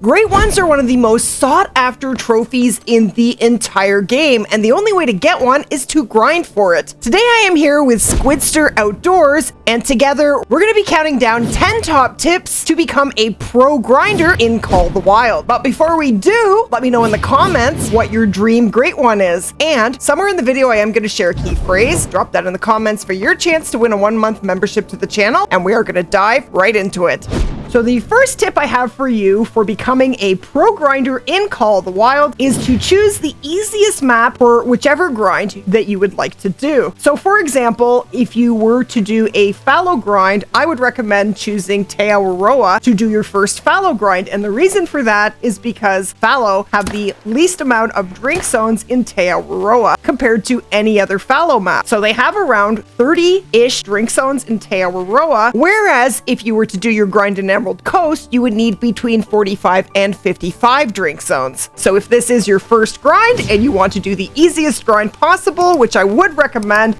Great ones are one of the most sought-after trophies in the entire game, and the only way to get one is to grind for it. Today I am here with Squidster Outdoors, and together we're going to be counting down 10 top tips to become a pro grinder in Call of the Wild. But before we do, let me know in the comments what your dream great one is. And somewhere in the video I am going to share a key phrase. Drop that in the comments for your chance to win a 1-month membership to the channel, and we are going to dive right into it. So the first tip I have for you for becoming a pro grinder in Call of the Wild is to choose the easiest map for whichever grind that you would like to do. So for example, if you were to do a fallow grind, I would recommend choosing Te Awaroa to do your first fallow grind. And the reason for that is because fallow have the least amount of drink zones in Te Awaroa compared to any other fallow map. So they have around 30-ish drink zones in Te Awaroa, whereas if you were to do your grind in Emerald Coast, you would need between 45 and 55 drink zones. So if this is your first grind and you want to do the easiest grind possible, which I would recommend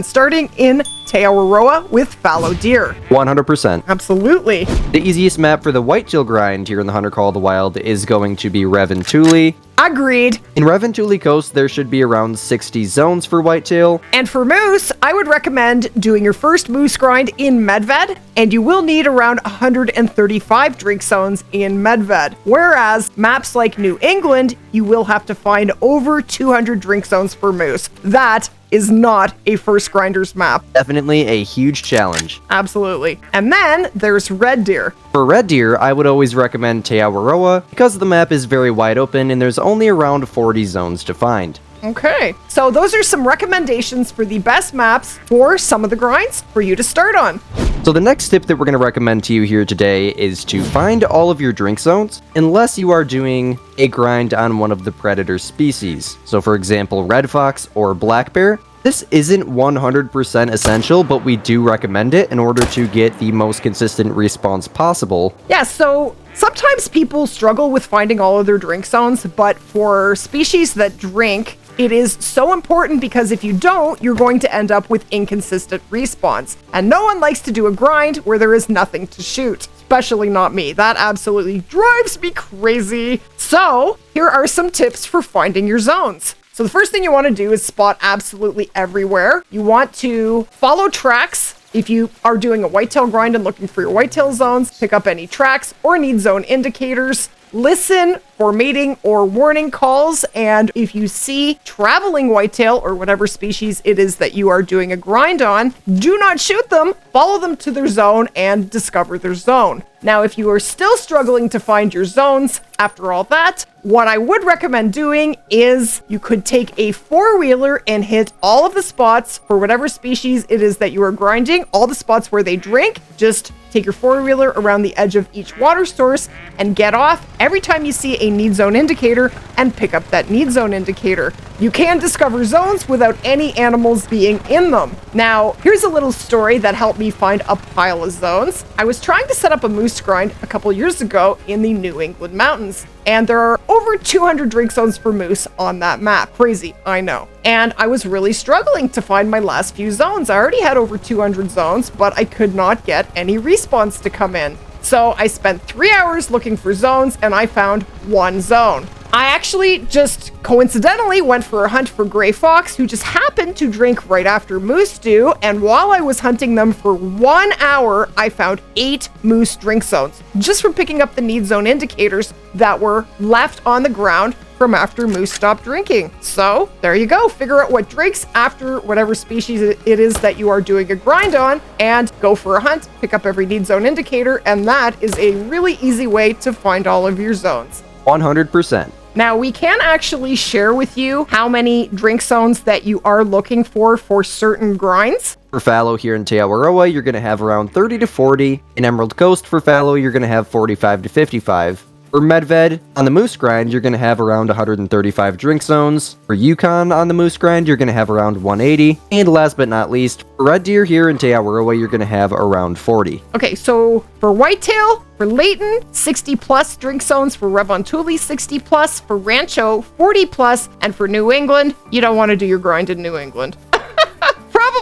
starting in Te Awaroa with fallow deer. 100%. Absolutely. The easiest map for the whitetail grind here in the Hunter Call of the Wild is going to be Reventuli. Agreed. In Reventuli Coast, there should be around 60 zones for whitetail. And for moose, I would recommend doing your first moose grind in Medved, and you will need around 135 drink zones in Medved. Whereas maps like New England, you will have to find over 200 drink zones for moose. That is not a first grinder's map. Definitely a huge challenge. Absolutely. And then there's red deer. For red deer, I would always recommend Te Awaroa because the map is very wide open and there's only around 40 zones to find. Okay, so those are some recommendations for the best maps for some of the grinds for you to start on. So the next tip that we're going to recommend to you here today is to find all of your drink zones unless you are doing a grind on one of the predator species. So for example, red fox or black bear. This isn't 100% essential, but we do recommend it in order to get the most consistent response possible. Yeah, so sometimes people struggle with finding all of their drink zones, but for species that drink, it is so important because if you don't, you're going to end up with inconsistent respawns. And no one likes to do a grind where there is nothing to shoot, especially not me. That absolutely drives me crazy. So here are some tips for finding your zones. So the first thing you want to do is spot absolutely everywhere. You want to follow tracks. If you are doing a whitetail grind and looking for your whitetail zones, pick up any tracks or need zone indicators. Listen for mating or warning calls, and if you see traveling whitetail or whatever species it is that you are doing a grind on, do not shoot them, follow them to their zone and discover their zone. Now, if you are still struggling to find your zones after all that, what I would recommend doing is you could take a four-wheeler and hit all of the spots for whatever species it is that you are grinding, all the spots where they drink. Just take your four-wheeler around the edge of each water source and get off every time you see a need zone indicator and pick up that need zone indicator. You can discover zones without any animals being in them. Now, here's a little story that helped me find a pile of zones. I was trying to set up a moose grind a couple years ago in the New England mountains, and there are over 200 drink zones for moose on that map. Crazy, I know. And I was really struggling to find my last few zones. I already had over 200 zones, but I could not get any respawns to come in. So I spent 3 hours looking for zones and I found one zone. I actually just coincidentally went for a hunt for gray fox who just happened to drink right after moose do, and while I was hunting them for 1 hour, I found 8 moose drink zones just from picking up the need zone indicators that were left on the ground from after moose stopped drinking. So there you go, figure out what drinks after whatever species it is that you are doing a grind on and go for a hunt, pick up every need zone indicator, and that is a really easy way to find all of your zones. 100%. Now, we can actually share with you how many drink zones that you are looking for certain grinds. For fallow here in Te Awaroa, you're going to have around 30 to 40. In Emerald Coast for fallow, you're going to have 45 to 55. For Medved, on the moose grind, you're going to have around 135 drink zones. For Yukon on the moose grind, you're going to have around 180. And last but not least, for red deer here in Te Awaroa, you're going to have around 40. Okay, so for whitetail, for Layton, 60 plus drink zones. For Reventuli, 60 plus. For Rancho, 40 plus. And for New England, you don't want to do your grind in New England.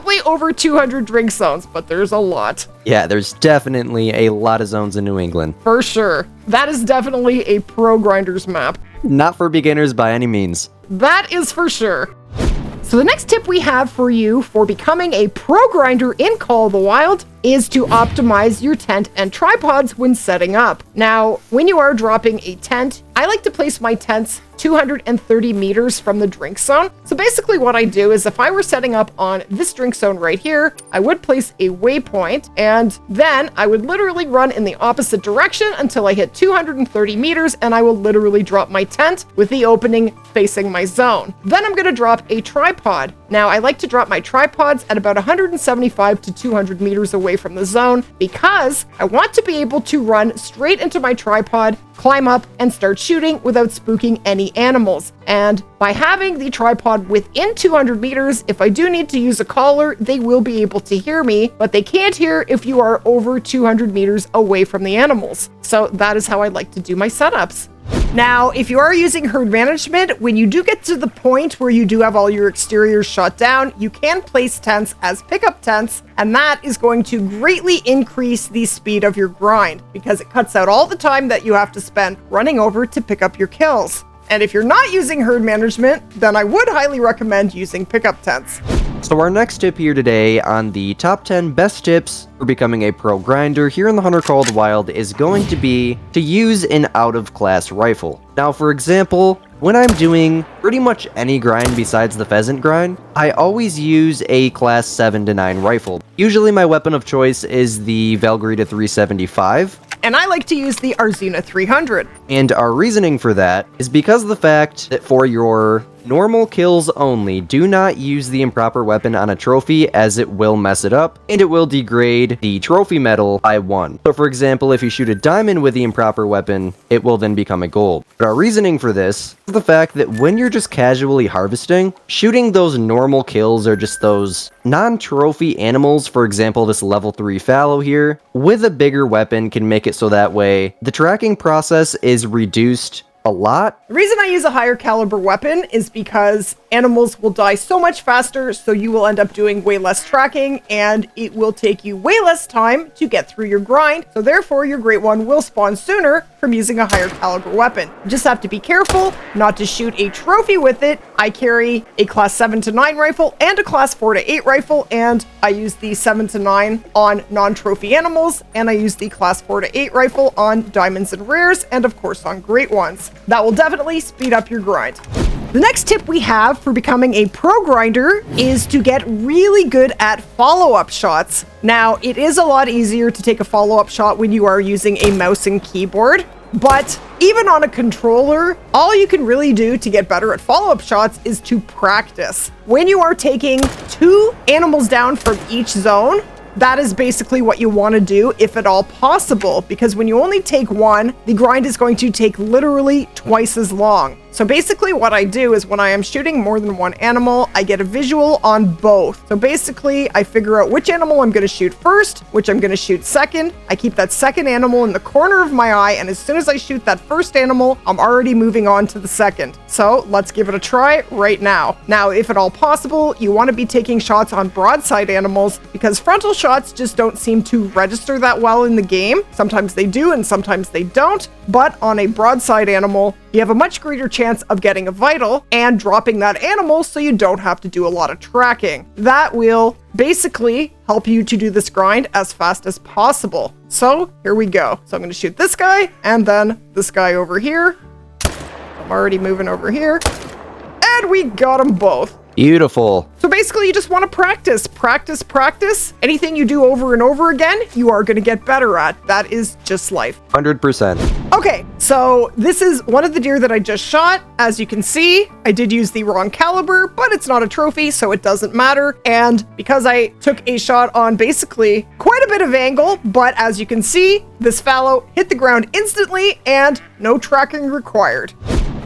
probably over 200 drink zones, but there's a lot. Yeah, there's definitely a lot of zones in New England. For sure. That is definitely a pro grinders map. Not for beginners by any means. That is for sure. So the next tip we have for you for becoming a pro grinder in Call of the Wild is to optimize your tent and tripods when setting up. Now, when you are dropping a tent, I like to place my tents 230 meters from the drink zone. So basically what I do is if I were setting up on this drink zone right here, I would place a waypoint and then I would literally run in the opposite direction until I hit 230 meters and I will literally drop my tent with the opening facing my zone. Then I'm gonna drop a tripod. Now I like to drop my tripods at about 175 to 200 meters away from the zone because I want to be able to run straight into my tripod, climb up, and start shooting without spooking any animals. And by having the tripod within 200 meters, if I do need to use a caller, they will be able to hear me, but they can't hear if you are over 200 meters away from the animals. So that is how I like to do my setups. Now, if you are using herd management, when you do get to the point where you do have all your exteriors shut down, you can place tents as pickup tents, and that is going to greatly increase the speed of your grind because it cuts out all the time that you have to spend running over to pick up your kills. And if you're not using herd management, then I would highly recommend using pickup tents. So our next tip here today on the top 10 best tips for becoming a pro grinder here in the Hunter Call of the Wild is going to be to use an out-of-class rifle. Now, for example, when I'm doing pretty much any grind besides the pheasant grind, I always use a class 7 to 9 rifle. Usually my weapon of choice is the Valgrita 375. And I like to use the Arzina 300. And our reasoning for that is because of the fact that for your normal kills only, do not use the improper weapon on a trophy as it will mess it up and it will degrade the trophy medal by 1. So for example, if you shoot a diamond with the improper weapon, it will then become a gold. But our reasoning for this is the fact that when you're just casually harvesting, shooting those normal kills or just those non-trophy animals, for example this level 3 fallow here, with a bigger weapon can make it so that way the tracking process is reduced a lot. The reason I use a higher caliber weapon is because animals will die so much faster, so you will end up doing way less tracking, and it will take you way less time to get through your grind, so therefore your great one will spawn sooner from using a higher caliber weapon. You just have to be careful not to shoot a trophy with it. I carry a class 7 to 9 rifle and a class 4 to 8 rifle, and I use the 7 to 9 on non-trophy animals, and I use the class 4 to 8 rifle on diamonds and rares, and of course on great ones. That will definitely speed up your grind. The next tip we have for becoming a pro grinder is to get really good at follow-up shots. Now, it is a lot easier to take a follow-up shot when you are using a mouse and keyboard, but even on a controller, all you can really do to get better at follow-up shots is to practice. When you are taking 2 animals down from each zone, that is basically what you want to do if at all possible, because when you only take 1, the grind is going to take literally twice as long. So basically what I do is when I am shooting more than 1 animal, I get a visual on both. So basically I figure out which animal I'm going to shoot first, which I'm going to shoot second. I keep that second animal in the corner of my eye, and as soon as I shoot that first animal, I'm already moving on to the second. So let's give it a try right now. Now, if at all possible, you want to be taking shots on broadside animals because frontal shots just don't seem to register that well in the game. Sometimes they do and sometimes they don't, but on a broadside animal, you have a much greater chance of getting a vital and dropping that animal so you don't have to do a lot of tracking. That will basically help you to do this grind as fast as possible. So here we go. So I'm going to shoot this guy and then this guy over here. I'm already moving over here. And we got them both. Beautiful. So basically you just want to practice, practice, practice. Anything you do over and over again, you are going to get better at. That is just life. 100%. Okay, so this is one of the deer that I just shot. As you can see, I did use the wrong caliber, but it's not a trophy, so it doesn't matter. And because I took a shot on basically quite a bit of angle, but as you can see, this fallow hit the ground instantly and no tracking required.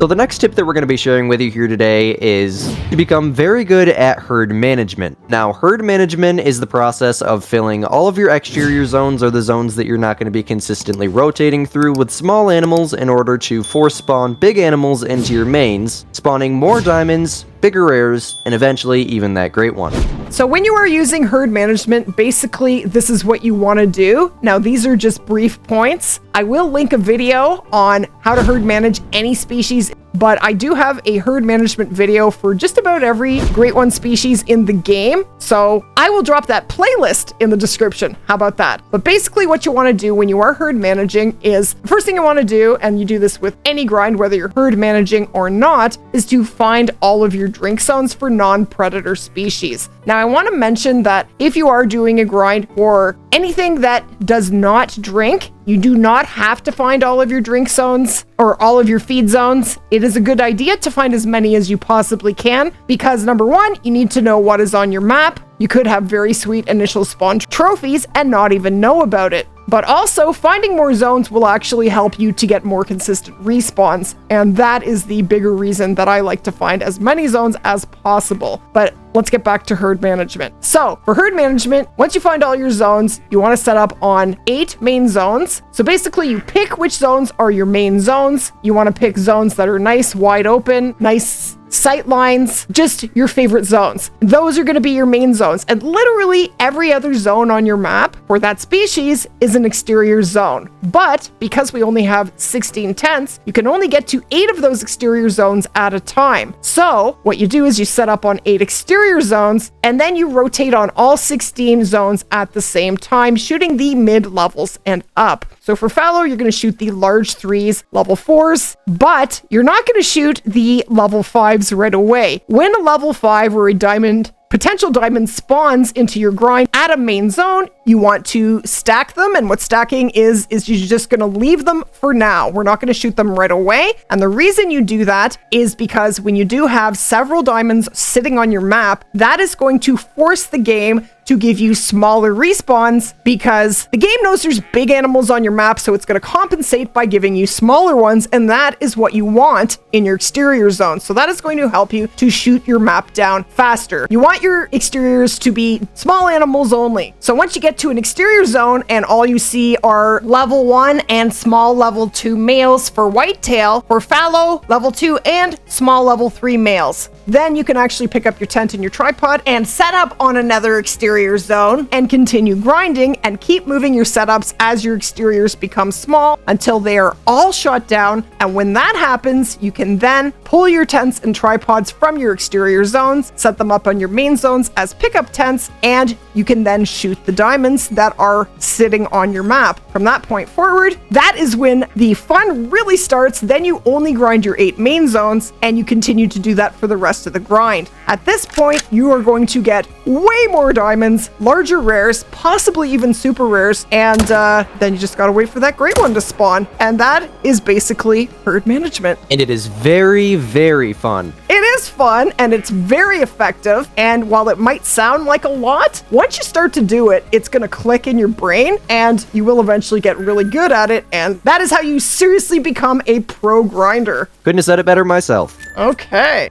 So the next tip that we're going to be sharing with you here today is to become very good at herd management. Now, herd management is the process of filling all of your exterior zones or the zones that you're not going to be consistently rotating through with small animals in order to force spawn big animals into your mains, spawning more diamonds, bigger rares, and eventually even that great one. So when you are using herd management, basically this is what you want to do. Now these are just brief points. I will link a video on how to herd manage any species, but I do have a herd management video for just about every Great One species in the game. So I will drop that playlist in the description. How about that? But basically what you want to do when you are herd managing is, the first thing you want to do, and you do this with any grind, whether you're herd managing or not, is to find all of your drink zones for non-predator species. Now I want to mention that if you are doing a grind for anything that does not drink, you do not have to find all of your drink zones or all of your feed zones. It is a good idea to find as many as you possibly can because number one, you need to know what is on your map. You could have very sweet initial spawn trophies and not even know about it. But also, finding more zones will actually help you to get more consistent respawns, and that is the bigger reason that I like to find as many zones as possible. But let's get back to herd management. So, for herd management, once you find all your zones, you want to set up on 8 main zones. So basically, you pick which zones are your main zones. You want to pick zones that are nice, wide open, nice sight lines, just your favorite zones. Those are going to be your main zones. And literally every other zone on your map for that species is an exterior zone. But because we only have 16 tents, you can only get to 8 of those exterior zones at a time. So what you do is you set up on 8 exterior zones and then you rotate on all 16 zones at the same time, shooting the mid levels and up. So for fallow, you're going to shoot the large 3s, level 4s, but you're not going to shoot the level 5s right away. When a level 5 or a potential diamond spawns into your grind at a main zone, you want to stack them. And what stacking is you're just going to leave them for now. We're not going to shoot them right away. And the reason you do that is because when you do have several diamonds sitting on your map, that is going to force the game to give you smaller respawns because the game knows there's big animals on your map, so it's going to compensate by giving you smaller ones, and that is what you want in your exterior zone. So that is going to help you to shoot your map down faster. You want your exteriors to be small animals only. So once you get to an exterior zone and all you see are level 1 and small level 2 males for whitetail, for fallow, level 2 and small level 3 males, then you can actually pick up your tent and your tripod and set up on another exterior zone and continue grinding and keep moving your setups as your exteriors become small until they are all shot down. And when that happens, you can then pull your tents and tripods from your exterior zones, set them up on your main zones as pickup tents, and you can then shoot the diamonds that are sitting on your map. From that point forward, that is when the fun really starts. Then you only grind your 8 main zones and you continue to do that for the rest of the grind. At this point, you are going to get way more diamonds, larger rares, possibly even super rares, and then you just gotta wait for that great one to spawn. And that is basically herd management. And it is very, very fun. It is fun and it's very effective. And while it might sound like a lot, once you start to do it, it's gonna click in your brain and you will eventually get really good at it. And that is how you seriously become a pro grinder. Couldn't have said it better myself. Okay.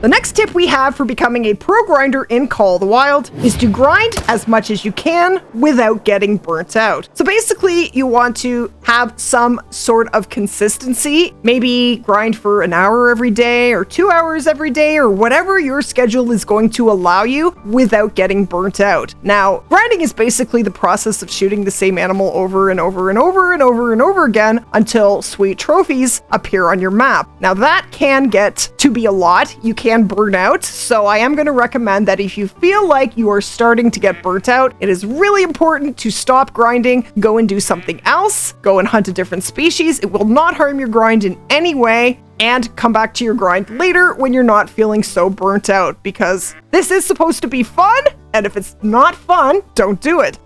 The next tip we have for becoming a pro grinder in Call of the Wild is to grind as much as you can without getting burnt out. So basically, you want to have some sort of consistency, maybe grind for an hour every day or 2 hours every day or whatever your schedule is going to allow you without getting burnt out. Now, grinding is basically the process of shooting the same animal over and over and over and over and over again until sweet trophies appear on your map. Now, that can get to be a lot. You can burn out, so I am going to recommend that if you feel like you are starting to get burnt out, it is really important to stop grinding, go and do something else, go and hunt a different species. It will not harm your grind in any way, and come back to your grind later when you're not feeling so burnt out, because this is supposed to be fun, and if it's not fun, don't do it.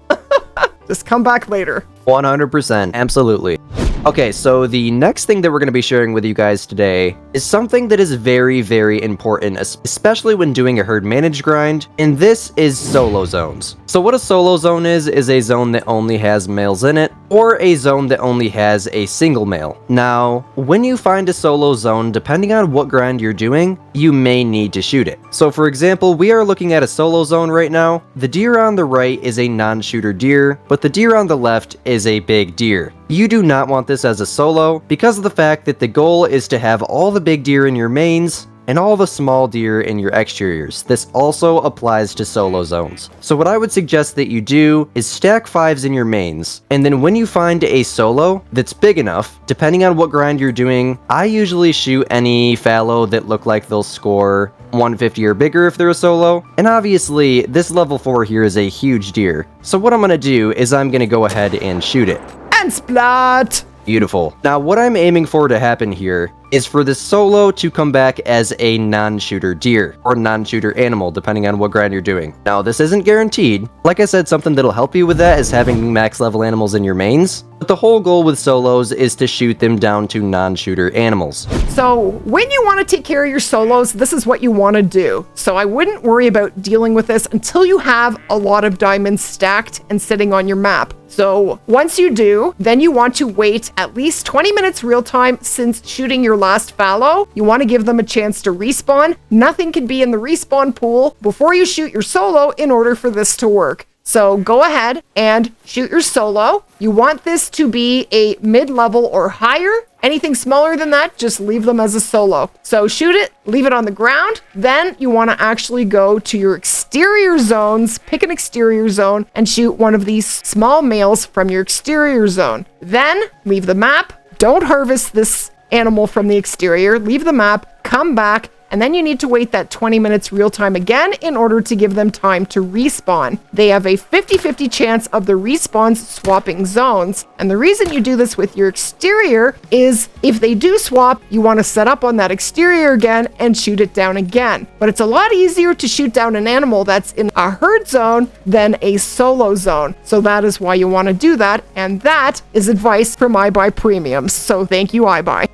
Just come back later. 100%, absolutely. Okay, so the next thing that we're going to be sharing with you guys today is something that is very, very important, especially when doing a herd managed grind, and this is solo zones. So what a solo zone is a zone that only has males in it, or a zone that only has a single male. Now, when you find a solo zone, depending on what grind you're doing, you may need to shoot it. So for example, we are looking at a solo zone right now. The deer on the right is a non-shooter deer, but the deer on the left is a big deer. You do not want this as a solo because of the fact that the goal is to have all the big deer in your mains and all the small deer in your exteriors. This also applies to solo zones. So what I would suggest that you do is stack 5s in your mains, and then when you find a solo that's big enough, depending on what grind you're doing, I usually shoot any fallow that look like they'll score 150 or bigger if they're a solo, and obviously this level 4 here is a huge deer. So what I'm gonna do is I'm gonna go ahead and shoot it. And splat! Beautiful. Now what I'm aiming for to happen here is for this solo to come back as a non-shooter deer, or non-shooter animal, depending on what grind you're doing. Now, this isn't guaranteed. Like I said, something that'll help you with that is having max level animals in your mains, but the whole goal with solos is to shoot them down to non-shooter animals. So when you want to take care of your solos, this is what you want to do. So I wouldn't worry about dealing with this until you have a lot of diamonds stacked and sitting on your map. So once you do, then you want to wait at least 20 minutes real time since shooting your last fallow. You want to give them a chance to respawn. Nothing can be in the respawn pool before you shoot your solo in order for this to work. So go ahead and shoot your solo. You want this to be a mid-level or higher. Anything smaller than that, just leave them as a solo. So shoot it, leave it on the ground. Then you want to actually go to your exterior zones, pick an exterior zone, and shoot one of these small males from your exterior zone. Then leave the map. Don't harvest this animal from the exterior. Leave the map, come back, and then you need to wait that 20 minutes real time again in order to give them time to respawn. They have a 50-50 chance of the respawns swapping zones. And the reason you do this with your exterior is if they do swap, you want to set up on that exterior again and shoot it down again. But it's a lot easier to shoot down an animal that's in a herd zone than a solo zone. So that is why you want to do that. And that is advice from iBuy Premiums. So thank you, iBuy.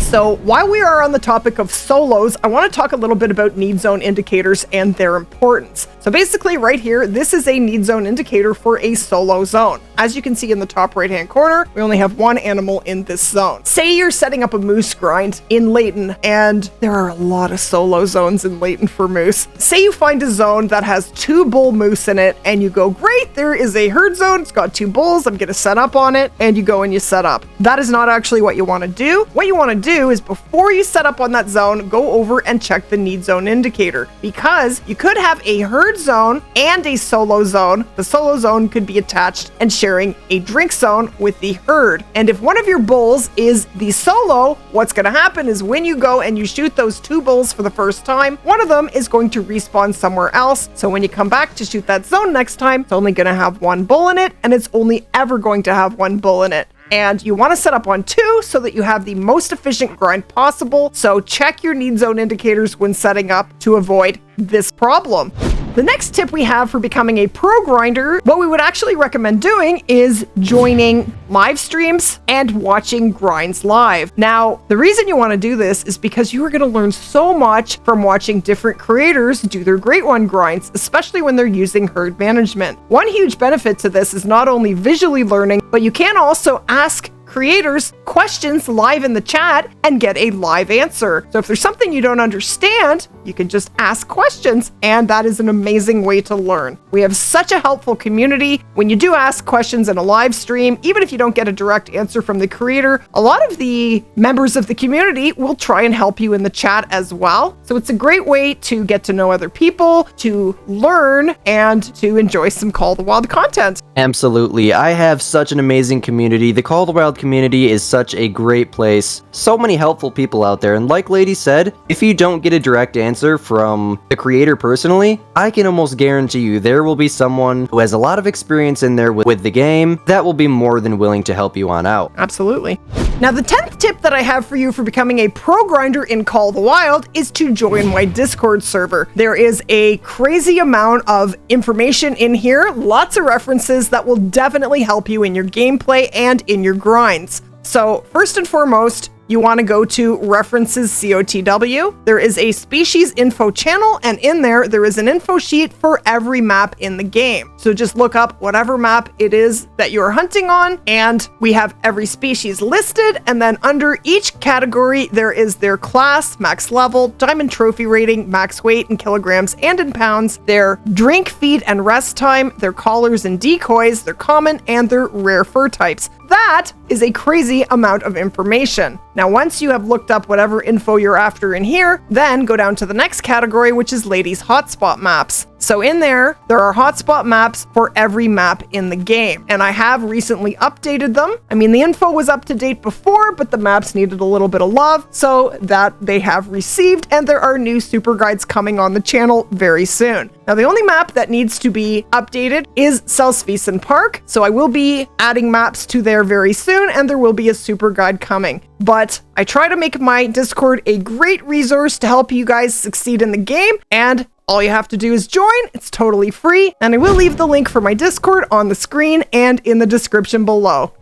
So while we are on the topic of solos, I want to talk a little bit about need zone indicators and their importance. So basically right here, this is a need zone indicator for a solo zone. As you can see in the top right hand corner, we only have one animal in this zone. Say you're setting up a moose grind in Layton, and there are a lot of solo zones in Layton for moose. Say you find a zone that has 2 bull moose in it, and you go, great, there is a herd zone, it's got 2 bulls, I'm gonna set up on it, and you go and you set up. That is not actually what you want to do. What you want to do is before you set up on that zone, go over and check the need zone indicator, because you could have a herd zone and a solo zone. The solo zone could be attached and sharing a drink zone with the herd. And if one of your bulls is the solo, what's going to happen is when you go and you shoot those 2 bulls for the first time, one of them is going to respawn somewhere else. So when you come back to shoot that zone next time, it's only going to have 1 bull in it, and it's only ever going to have 1 bull in it. And you want to set up on 2 so that you have the most efficient grind possible. So check your need zone indicators when setting up to avoid this problem. The next tip we have for becoming a pro grinder, what we would actually recommend doing is joining live streams and watching grinds live. Now, the reason you want to do this is because you are going to learn so much from watching different creators do their Great One grinds, especially when they're using herd management. One huge benefit to this is not only visually learning, but you can also ask creators questions live in the chat and get a live answer. So if there's something you don't understand, you can just ask questions, and that is an amazing way to learn. We have such a helpful community. When you do ask questions in a live stream, even if you don't get a direct answer from the creator, a lot of the members of the community will try and help you in the chat as well. So it's a great way to get to know other people, to learn, and to enjoy some Call of the Wild content. Absolutely. I have such an amazing community. The Call of the Wild community is such a great place. So many helpful people out there. And like Lady said, if you don't get a direct answer from the creator personally, I can almost guarantee you there will be someone who has a lot of experience in there with the game that will be more than willing to help you on out. Absolutely. Now, the 10th tip that I have for you for becoming a pro grinder in Call of the Wild is to join my Discord server. There is a crazy amount of information in here, lots of references that will definitely help you in your gameplay and in your grinds. So, first and foremost, you want to go to References COTW. There is a species info channel, and in there is an info sheet for every map in the game. So just look up whatever map it is that you're hunting on, and we have every species listed, and then under each category, there is their class, max level, diamond trophy rating, max weight in kilograms and in pounds, their drink, feed, and rest time, their collars and decoys, their common, and their rare fur types. That is a crazy amount of information. Now, once you have looked up whatever info you're after in here, then go down to the next category, which is Ladies Hotspot Maps. So in there are hotspot maps for every map in the game, and I have recently updated them. I mean, the info was up to date before, but the maps needed a little bit of love, so that they have received, and there are new super guides coming on the channel very soon. Now, the only map that needs to be updated is Selsvisen Park, so I will be adding maps to there very soon, and there will be a super guide coming. But I try to make my Discord a great resource to help you guys succeed in the game, and all you have to do is join. It's totally free, and I will leave the link for my Discord on the screen and in the description below.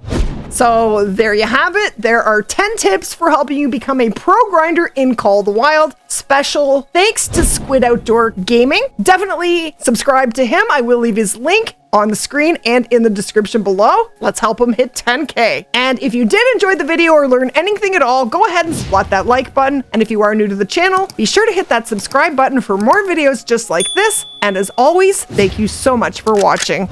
So there you have it. There are 10 tips for helping you become a pro grinder in Call of the Wild. Special thanks to Squid Outdoor Gaming. Definitely subscribe to him. I will leave his link on the screen and in the description below. Let's help him hit 10K. And if you did enjoy the video or learn anything at all, go ahead and splat that like button. And if you are new to the channel, be sure to hit that subscribe button for more videos just like this. And as always, thank you so much for watching.